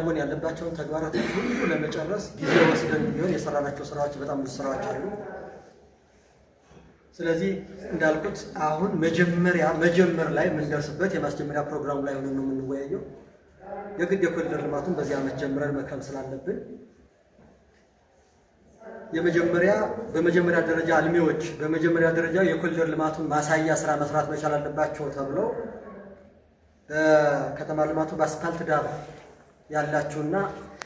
መከናወን ያለባቸውን ተግባራት ሁሉ ለመጨረስ ጊዜ ወስደን ቢሆን የሰራናቸው ስራዎች በጣም ብዙ ስራዎች አሉ። ስለዚህ እንዳልኩት አሁን መጀመር ላይ የምንደርስበት የማስጀመሪያ ፕሮግራም ላይ ሆነን ነው የምንወያየው። የግድ የኮሪደር ልማቱን በዚህ ዓመት ጀምረን መክረም ስላለብን በመጀመሪያ ደረጃ አልሚዎች በመጀመሪያ ደረጃ የኮሪደር ልማቱን ማሳያ ስራ መስራት መቻል አለባቸው ተብሎ ከተማ ልማቱ በአስፋልት ዳር ያላችሁና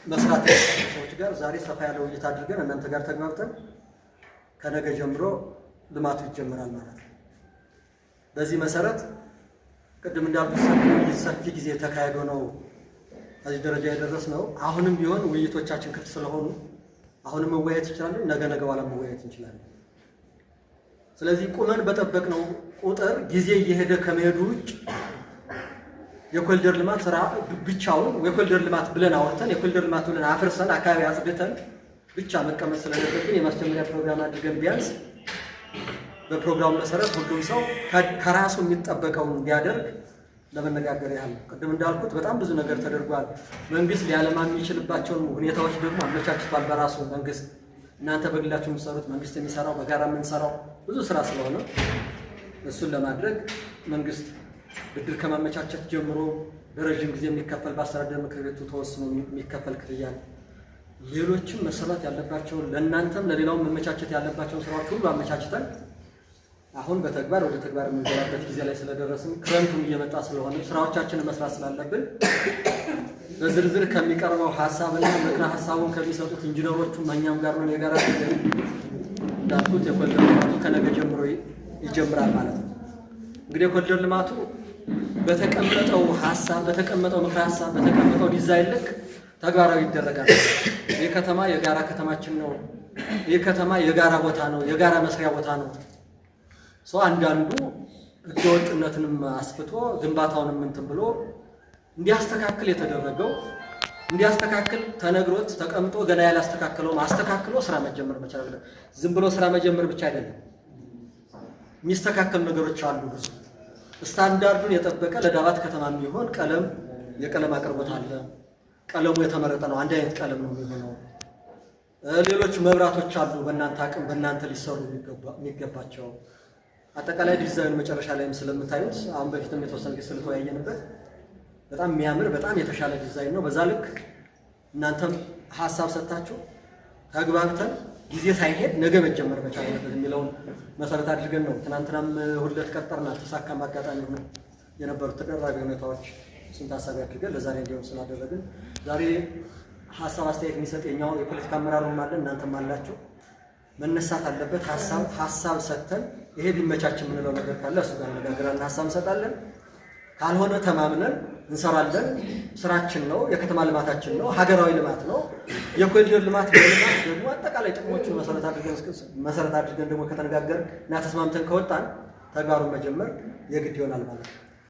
መስራት ሰዎች ጋር ዛሬ ሰፋ ያለ ውይይት አድርገን እናንተ ጋር ተግባብተን ከነገ ጀምሮ ልማቱ ይጀምራል ማለት ነው። በዚህ መሰረት ቅድም እንዳልኩት ሰፊ ጊዜ ተካሂዶ ነው እዚህ ደረጃ የደረስነው። አሁንም ቢሆን ውይይቶቻችን ክፍት ስለሆኑ አሁንም መወያየት እንችላለን፣ ነገ በኋላ መወያየት እንችላለን። ስለዚህ ቁመን በጠበቅነው ቁጥር ጊዜ እየሄደ ከመሄዱ ውጭ የኮሪደር ልማት ስራ ብቻውን የኮሪደር ልማት ብለን አወርተን የኮሪደር ልማት ብለን አፍርሰን አካባቢ አጽድተን ብቻ መቀመጥ ስለሌለብን የማስጀመሪያ ፕሮግራም አድርገን ቢያንስ በፕሮግራሙ መሰረት ሁሉም ሰው ከራሱ የሚጠበቀውን እንዲያደርግ ለመነጋገር ያህል ቅድም እንዳልኩት በጣም ብዙ ነገር ተደርጓል። መንግስት ሊያለማ የሚችልባቸውን ሁኔታዎች ደግሞ አመቻችቷል በራሱ መንግስት። እናንተ በግላችሁ የምትሰሩት መንግስት የሚሰራው በጋራ የምንሰራው ብዙ ስራ ስለሆነ እሱን ለማድረግ መንግስት ብድር ከማመቻቸት ጀምሮ በረጅም ጊዜ የሚከፈል በአስተዳደር ምክር ቤቱ ተወስኖ የሚከፈል ክፍያ፣ ሌሎችም መሰራት ያለባቸውን ለእናንተም ለሌላውም መመቻቸት ያለባቸውን ስራዎች ሁሉ አመቻችተን አሁን በተግባር ወደ ተግባር የምንገባበት ጊዜ ላይ ስለደረስን ክረምቱም እየመጣ ስለሆነ ስራዎቻችንን መስራት ስላለብን በዝርዝር ከሚቀርበው ሀሳብና ምክረ ሀሳቡን ከሚሰጡት ኢንጂነሮቹ እኛም ጋር ነው የጋራ እንዳልኩት የኮሪደር ልማቱ ከነገ ጀምሮ ይጀምራል ማለት ነው። እንግዲህ የኮሪደር ልማቱ በተቀመጠው ሀሳብ በተቀመጠው ምክረ ሀሳብ በተቀመጠው ዲዛይን ልክ ተግባራዊ ይደረጋል። ይህ ከተማ የጋራ ከተማችን ነው። ይህ ከተማ የጋራ ቦታ ነው፣ የጋራ መስሪያ ቦታ ነው። ሰው አንዳንዱ ህገወጥነትንም አስፍቶ ግንባታውንም እንትን ብሎ እንዲያስተካክል የተደረገው እንዲያስተካክል ተነግሮት ተቀምጦ ገና ያላስተካከለው አስተካክሎ ስራ መጀመር መቻል አለ። ዝም ብሎ ስራ መጀመር ብቻ አይደለም፣ የሚስተካከሉ ነገሮች አሉ። ብዙ ስታንዳርዱን የጠበቀ ለዳባት ከተማ የሚሆን ቀለም የቀለም አቅርቦት አለ። ቀለሙ የተመረጠ ነው፣ አንድ አይነት ቀለም ነው የሚሆነው። ሌሎች መብራቶች አሉ በእናንተ አቅም በእናንተ ሊሰሩ የሚገባቸው። አጠቃላይ ዲዛይን መጨረሻ ላይም ስለምታዩት አሁን በፊትም የተወሰነ ጊዜ ስለተወያየንበት በጣም የሚያምር በጣም የተሻለ ዲዛይን ነው። በዛ ልክ እናንተም ሀሳብ ሰጣችሁ ተግባብተን ጊዜ ሳይሄድ ነገ መጀመር መቻል አለበት የሚለውን መሰረት አድርገን ነው። ትናንትናም ሁለት ቀጠርና ተሳካም አጋጣሚ ሆነ የነበሩት ተደራቢ ሁኔታዎች እሱን ታሳቢ አድርገን ለዛሬ እንዲሆን ስላደረግን ዛሬ ሀሳብ አስተያየት የሚሰጥ የኛው የፖለቲካ አመራሩም አለ እናንተም አላችሁ። መነሳት አለበት ሀሳብ ሰጥተን ይሄ ቢመቻች የምንለው ነገር ካለ እሱ ጋር እንነጋገራለን፣ ሀሳብ እንሰጣለን። ካልሆነ ተማምነን እንሰራለን። ስራችን ነው፣ የከተማ ልማታችን ነው፣ ሀገራዊ ልማት ነው። የኮሪደር ልማት ደግሞ አጠቃላይ ጥቅሞችን መሰረት አድርገን ደግሞ ከተነጋገርን እና ተስማምተን ከወጣን ተግባሩን መጀመር የግድ ይሆናል ማለት ነው።